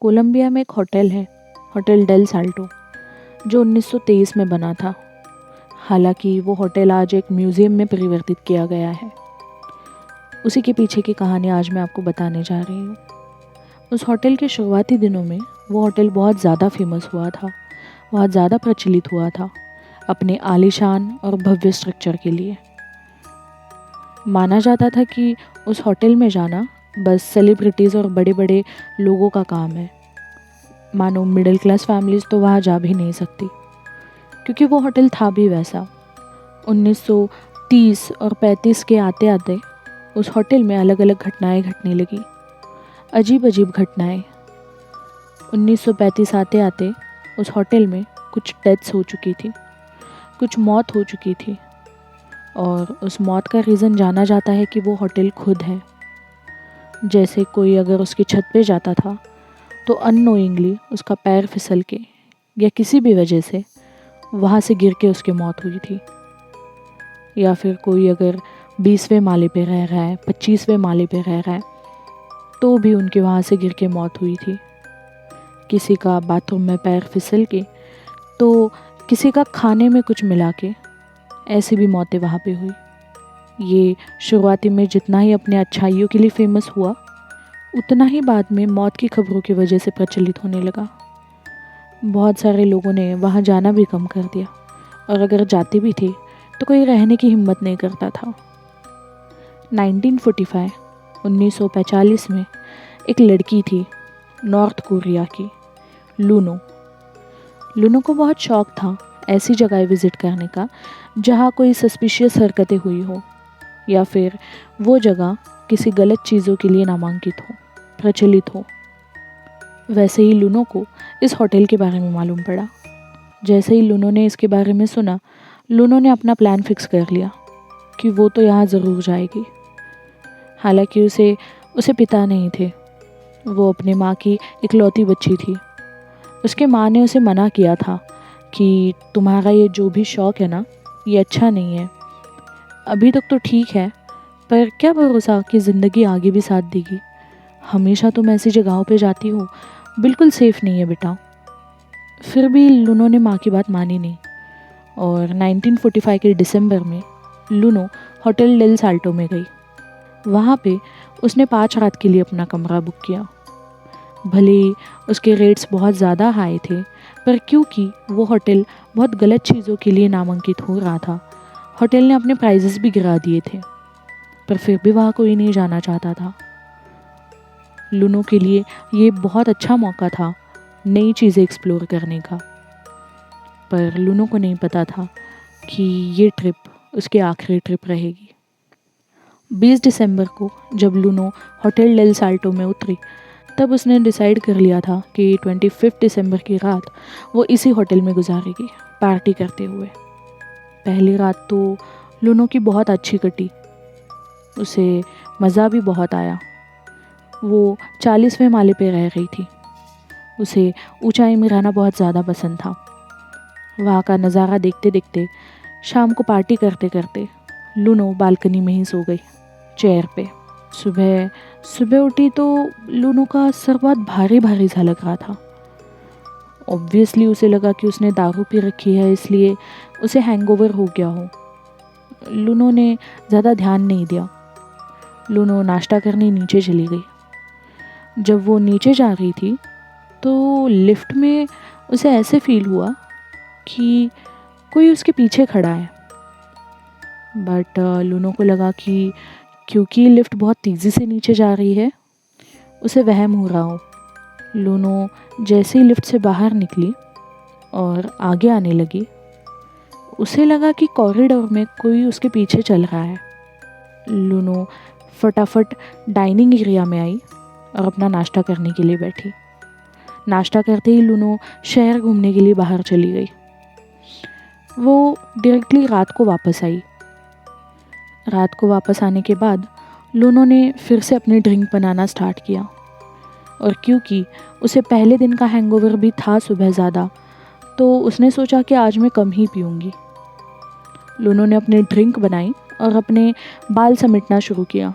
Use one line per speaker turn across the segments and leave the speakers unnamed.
Colombia में एक hotel है, होटल डेल साल्टो, जो 1923 में बना था। हालांकि वो होटल आज एक म्यूज़ियम में परिवर्तित किया गया है। उसी के पीछे की कहानी आज मैं आपको बताने जा रही हूँ। उस होटल के शुरुआती दिनों में वो होटल बहुत ज़्यादा फेमस हुआ था, बहुत ज़्यादा प्रचलित हुआ था अपने आलीशान और भव्य स्ट्रक्चर के लिए। माना जाता था कि उस होटल में जाना बस सेलिब्रिटीज़ और बड़े बड़े लोगों का काम है। मानो मिडिल क्लास फैमिलीज़ तो वहाँ जा भी नहीं सकती, क्योंकि वो होटल था भी वैसा। 1930 और 35 के आते आते उस होटल में अलग अलग घटनाएं घटने लगी, अजीब अजीब घटनाएं। 1935 आते आते उस होटल में कुछ डेथ्स हो चुकी थी, कुछ मौत हो चुकी थी, और उस मौत का रीज़न जाना जाता है कि वो होटल खुद है। जैसे कोई अगर उसकी छत पे जाता था तो अननोइंगली उसका पैर फिसल के या किसी भी वजह से वहाँ से गिर के उसकी मौत हुई थी। या फिर कोई अगर 20वें माले पे रह रहा है, 25वें माले पे रह रहा है, तो भी उनके वहाँ से गिर के मौत हुई थी। किसी का बाथरूम में पैर फिसल के, तो किसी का खाने में कुछ मिला के, ऐसी भी मौतें वहाँ पे हुई। ये शुरुआती में जितना ही अपने अच्छाइयों के लिए फेमस हुआ, उतना ही बाद में मौत की खबरों की वजह से प्रचलित होने लगा। बहुत सारे लोगों ने वहाँ जाना भी कम कर दिया, और अगर जाते भी थे तो कोई रहने की हिम्मत नहीं करता था। 1945 में एक लड़की थी नॉर्थ कोरिया की, लूनो। लूनो को बहुत शौक था ऐसी जगह विज़िट करने का जहाँ कोई सस्पिशियस हरकतें हुई हो, या फिर वो जगह किसी गलत चीज़ों के लिए नामांकित हो, प्रचलित हो। वैसे ही लूनो को इस होटल के बारे में मालूम पड़ा। जैसे ही लूनो ने इसके बारे में सुना, लूनो ने अपना प्लान फिक्स कर लिया कि वो तो यहाँ ज़रूर जाएगी। हालांकि उसे पिता नहीं थे, वो अपनी माँ की इकलौती बच्ची थी। उसके माँ ने उसे मना किया था कि तुम्हारा ये जो भी शौक़ है ना, ये अच्छा नहीं है। अभी तक तो ठीक है, पर क्या भरोसा कि ज़िंदगी आगे भी साथ देगी। हमेशा तुम ऐसी जगहों पे जाती हो, बिल्कुल सेफ़ नहीं है बेटा। फिर भी लूनो ने माँ की बात मानी नहीं, और 1945 के दिसंबर में लूनो होटल डेल साल्टो में गई। वहाँ पे उसने 5 रात के लिए अपना कमरा बुक किया। भले ही उसके रेट्स बहुत ज़्यादा हाई थे, पर क्योंकि वो होटल बहुत गलत चीज़ों के लिए नामांकित हो रहा था, होटल ने अपने प्राइजेस भी गिरा दिए थे। पर फिर भी वहाँ कोई नहीं जाना चाहता था। लूनो के लिए ये बहुत अच्छा मौका था नई चीज़ें एक्सप्लोर करने का। पर लूनो को नहीं पता था कि ये ट्रिप उसकी आखिरी ट्रिप रहेगी। 20 दिसंबर को जब लूनो होटल डेल साल्टो में उतरी, तब उसने डिसाइड कर लिया था कि 25 दिसंबर की रात वो इसी होटल में गुजारेगी, पार्टी करते हुए। पहली रात तो लूनो की बहुत अच्छी कटी, उसे मज़ा भी बहुत आया। वो 40वें माले पे रह रही थी। उसे ऊंचाई में रहना बहुत ज़्यादा पसंद था। वहाँ का नज़ारा देखते देखते शाम को पार्टी करते करते लूनो बालकनी में ही सो गई, चेयर पे। सुबह उठी तो लूनो का सर बहुत भारी भारी सा लग रहा था। ऑब्वियसली उसे लगा कि उसने दारू पी रखी है, इसलिए उसे हैंगओवर हो गया हो। लूनो ने ज़्यादा ध्यान नहीं दिया। लूनो नाश्ता करने नीचे चली गई। जब वो नीचे जा रही थी तो लिफ्ट में उसे ऐसे फील हुआ कि कोई उसके पीछे खड़ा है। बट लूनो को लगा कि क्योंकि लिफ्ट बहुत तेज़ी से नीचे जा रही है, उसे वहम हो रहा हो। लूनो जैसे ही लिफ्ट से बाहर निकली और आगे आने लगी, उसे लगा कि कॉरिडोर में कोई उसके पीछे चल रहा है। लूनो फटाफट डाइनिंग एरिया में आई और अपना नाश्ता करने के लिए बैठी। नाश्ता करते ही लूनो शहर घूमने के लिए बाहर चली गई। वो डायरेक्टली रात को वापस आई। रात को वापस आने के बाद लूनो ने फिर से अपनी ड्रिंक बनाना स्टार्ट किया, और क्योंकि उसे पहले दिन का हैंगओवर भी था सुबह ज़्यादा, तो उसने सोचा कि आज मैं कम ही पीऊँगी। लूनो ने अपनी ड्रिंक बनाई और अपने बाल समेटना शुरू किया।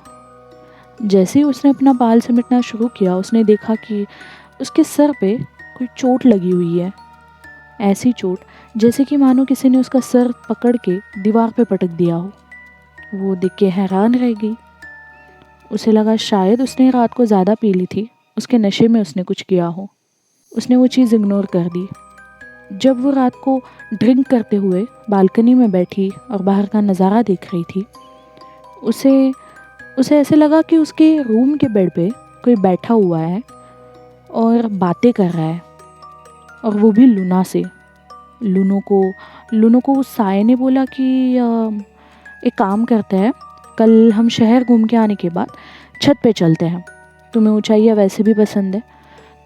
जैसे ही उसने अपना बाल समेटना शुरू किया, उसने देखा कि उसके सर पे कोई चोट लगी हुई है। ऐसी चोट जैसे कि मानो किसी ने उसका सर पकड़ के दीवार पे पटक दिया हो। वो देख के हैरान रह गई। उसे लगा शायद उसने रात को ज़्यादा पी ली थी, उसके नशे में उसने कुछ किया हो। उसने वो चीज़ इग्नोर कर दी। जब वो रात को ड्रिंक करते हुए बालकनी में बैठी और बाहर का नज़ारा देख रही थी, उसे उसे ऐसे लगा कि उसके रूम के बेड पे कोई बैठा हुआ है और बातें कर रहा है, और वो भी लूना से। लूनो को उस साये ने बोला कि एक काम करते हैं, कल हम शहर घूम के आने के बाद छत पे चलते हैं। तुम्हें ऊंचाइयाँ वैसे भी पसंद है,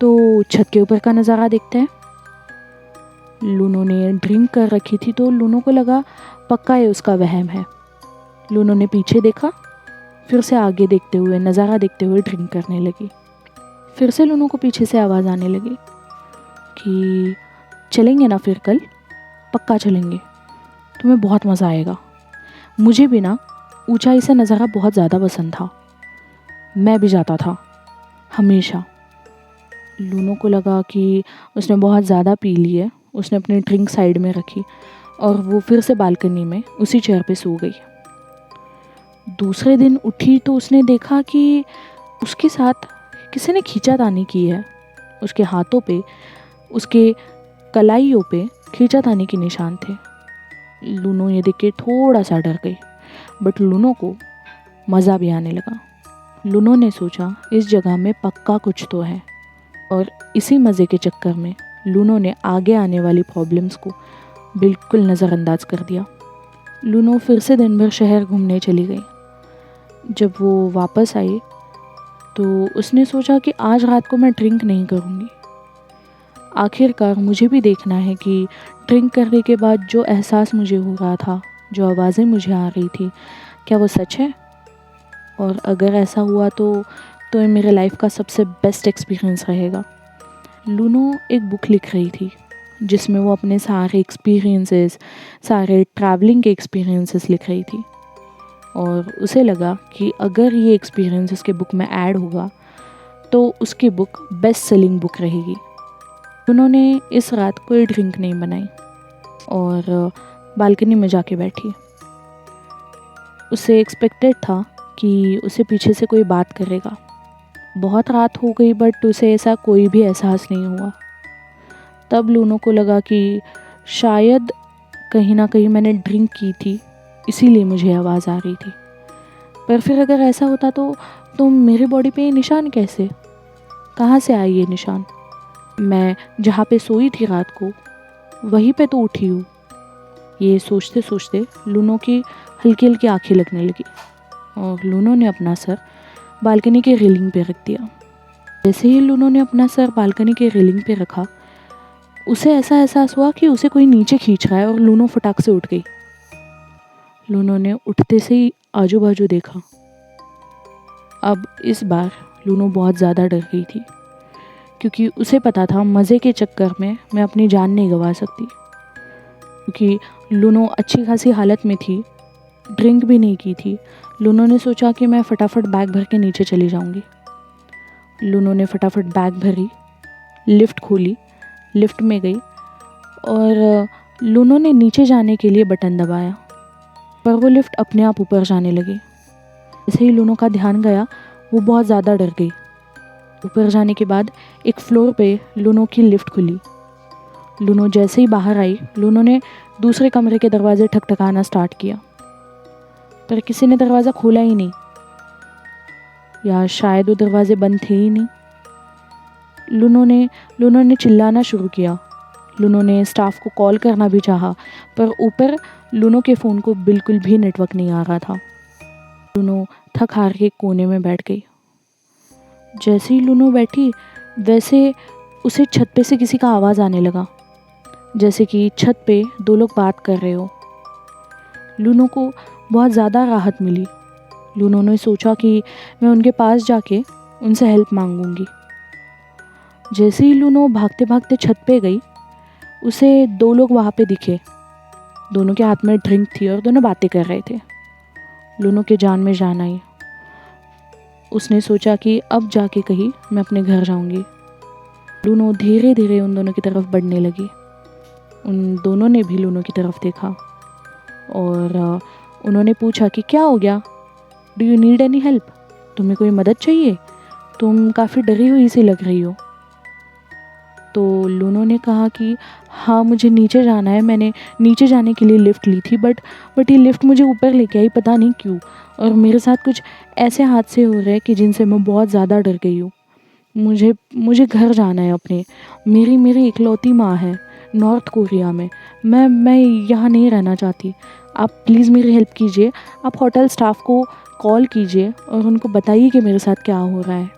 तो छत के ऊपर का नज़ारा देखते हैं। लूनो ने ड्रिंक कर रखी थी, तो लूनो को लगा पक्का ये उसका वहम है। लूनो ने पीछे देखा, फिर से आगे देखते हुए, नज़ारा देखते हुए ड्रिंक करने लगी। फिर से लूनो को पीछे से आवाज़ आने लगी कि चलेंगे ना फिर कल, पक्का चलेंगे, तुम्हें बहुत मज़ा आएगा। मुझे भी ना ऊंचाई से नज़ारा बहुत ज़्यादा पसंद था, मैं भी जाता था हमेशा। लूनो को लगा कि उसने बहुत ज़्यादा पी ली है। उसने अपनी ड्रिंक साइड में रखी और वो फिर से बालकनी में उसी चेयर पे सो गई। दूसरे दिन उठी तो उसने देखा कि उसके साथ किसी ने खींचातानी की है। उसके हाथों पे, उसके कलाइयों पे खींचातानी के निशान थे। लूनो ये देख के थोड़ा सा डर गई, बट लूनो को मज़ा भी आने लगा। लूनो ने सोचा इस जगह में पक्का कुछ तो है, और इसी मज़े के चक्कर में लूनो ने आगे आने वाली प्रॉब्लम्स को बिल्कुल नज़रअंदाज कर दिया। लूनो फिर से दिन भर शहर घूमने चली गई। जब वो वापस आई तो उसने सोचा कि आज रात को मैं ड्रिंक नहीं करूँगी। आखिरकार मुझे भी देखना है कि ड्रिंक करने के बाद जो एहसास मुझे हो रहा था, जो आवाज़ें मुझे आ रही थी, क्या वो सच है? और अगर ऐसा हुआ तो ये मेरे लाइफ का सबसे बेस्ट एक्सपीरियंस रहेगा। लूनो एक बुक लिख रही थी जिसमें वो अपने सारे एक्सपीरियंसेस, सारे ट्रैवलिंग के एक्सपीरियंसेस लिख रही थी, और उसे लगा कि अगर ये एक्सपीरियंस उसके बुक में ऐड होगा तो उसकी बुक बेस्ट सेलिंग बुक रहेगी। उन्होंने इस रात कोई ड्रिंक नहीं बनाई और बालकनी में जाके बैठी। उसे एक्सपेक्टेड था कि उसे पीछे से कोई बात करेगा। बहुत रात हो गई, बट उसे ऐसा कोई भी एहसास नहीं हुआ। तब लूनो को लगा कि शायद कहीं ना कहीं मैंने ड्रिंक की थी, इसीलिए मुझे आवाज़ आ रही थी। पर फिर अगर ऐसा होता तो मेरी बॉडी पे ये निशान कैसे, कहाँ से आए ये निशान? मैं जहाँ पे सोई थी रात को वहीं पे तो उठी हूँ। ये सोचते सोचते लूनो की हल्की हल्की आँखें लगने लगी और लूनो ने अपना सर बालकनी के रेलिंग पे रख दिया। जैसे ही लूनो ने अपना सर बालकनी के रेलिंग पे रखा, उसे ऐसा एहसास हुआ कि उसे कोई नीचे खींच रहा है, और लूनो फटाक से उठ गई। लूनो ने उठते से ही आजू बाजू देखा। अब इस बार लूनो बहुत ज़्यादा डर गई थी, क्योंकि उसे पता था मज़े के चक्कर में मैं अपनी जान नहीं गंवा सकती। क्योंकि लूनो अच्छी खासी हालत में थी, ड्रिंक भी नहीं की थी। लूनो ने सोचा कि मैं फटाफट बैग भर के नीचे चली जाऊंगी। लूनो ने फटाफट बैग भरी, लिफ्ट खोली, लिफ्ट में गई और लूनो ने नीचे जाने के लिए बटन दबाया, पर वो लिफ्ट अपने आप ऊपर जाने लगी। जैसे ही लूनो का ध्यान गया, वो बहुत ज़्यादा डर गई। ऊपर जाने के बाद एक फ्लोर पे लूनो की लिफ्ट खुली। लूनो जैसे ही बाहर आई, लूनो ने दूसरे कमरे के दरवाजे ठकठकाना स्टार्ट किया, पर किसी ने दरवाज़ा खोला ही नहीं, या शायद वो दरवाजे बंद थे ही नहीं। लूनो ने चिल्लाना शुरू किया। लूनो ने स्टाफ को कॉल करना भी चाहा, पर ऊपर लूनो के फ़ोन को बिल्कुल भी नेटवर्क नहीं आ रहा था। लूनो थक हार के कोने में बैठ गई। जैसे ही लूनो बैठी, वैसे उसे छत पे से किसी का आवाज़ आने लगा, जैसे कि छत पे दो लोग बात कर रहे हो। लूनो को बहुत ज़्यादा राहत मिली। लूनो ने सोचा कि मैं उनके पास जाके उनसे हेल्प मांगूंगी। जैसे ही लूनो भागते भागते छत पे गई, उसे दो लोग वहाँ पे दिखे। दोनों के हाथ में ड्रिंक थी और दोनों बातें कर रहे थे। लूनो के जान में जान आई। उसने सोचा कि अब जाके कहीं मैं अपने घर जाऊंगी। लूनो धीरे धीरे उन दोनों की तरफ बढ़ने लगी। उन दोनों ने भी लूनो की तरफ देखा और उन्होंने पूछा कि क्या हो गया, do you need any help, तुम्हें कोई मदद चाहिए, तुम काफ़ी डरी हुई सी लग रही हो। तो लूनो ने कहा कि हाँ मुझे नीचे जाना है, मैंने नीचे जाने के लिए लिफ्ट ली थी बट ये लिफ्ट मुझे ऊपर लेके आई, पता नहीं क्यों, और मेरे साथ कुछ ऐसे हादसे हो रहे हैं कि जिनसे मैं बहुत ज़्यादा डर गई हूँ। मुझे घर जाना है अपने, मेरी इकलौती माँ है नॉर्थ कोरिया में, मैं यहाँ नहीं रहना चाहती। आप प्लीज़ मेरी हेल्प कीजिए, आप होटल स्टाफ को कॉल कीजिए और उनको बताइए कि मेरे साथ क्या हो रहा है,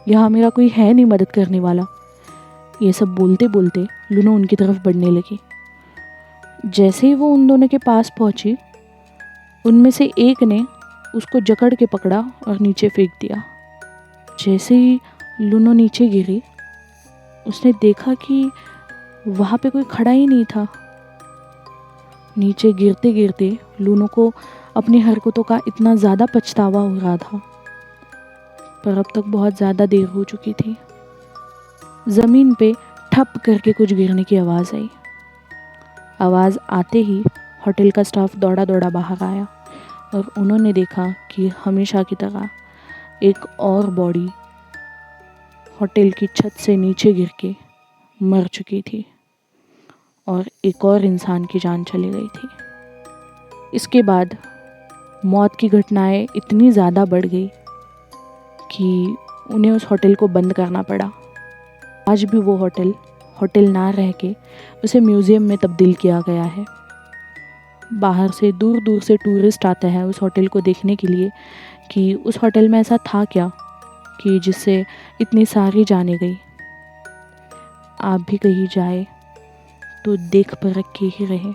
यहाँ मेरा कोई है नहीं मदद करने वाला। ये सब बोलते बोलते लूनो उनकी तरफ बढ़ने लगी। जैसे ही वो उन दोनों के पास पहुंची, उनमें से एक ने उसको जकड़ के पकड़ा और नीचे फेंक दिया। जैसे ही लूनो नीचे गिरी, उसने देखा कि वहाँ पे कोई खड़ा ही नहीं था। नीचे गिरते गिरते लूनो को अपनी हरकतों का इतना ज़्यादा पछतावा हो रहा था, पर अब तक बहुत ज़्यादा देर हो चुकी थी। ज़मीन पे ठप करके कुछ गिरने की आवाज़ आई। आवाज़ आते ही होटल का स्टाफ दौड़ा दौड़ा बाहर आया और उन्होंने देखा कि हमेशा की तरह एक और बॉडी होटल की छत से नीचे गिर के मर चुकी थी और एक और इंसान की जान चली गई थी। इसके बाद मौत की घटनाएं इतनी ज़्यादा बढ़ गई कि उन्हें उस होटल को बंद करना पड़ा। आज भी वो होटल ना रह के उसे म्यूज़ियम में तब्दील किया गया है। बाहर से दूर दूर से टूरिस्ट आते हैं उस होटल को देखने के लिए कि उस होटल में ऐसा था क्या कि जिससे इतनी सारी जानें गई। आप भी कहीं जाए तो देख परख के ही रहें।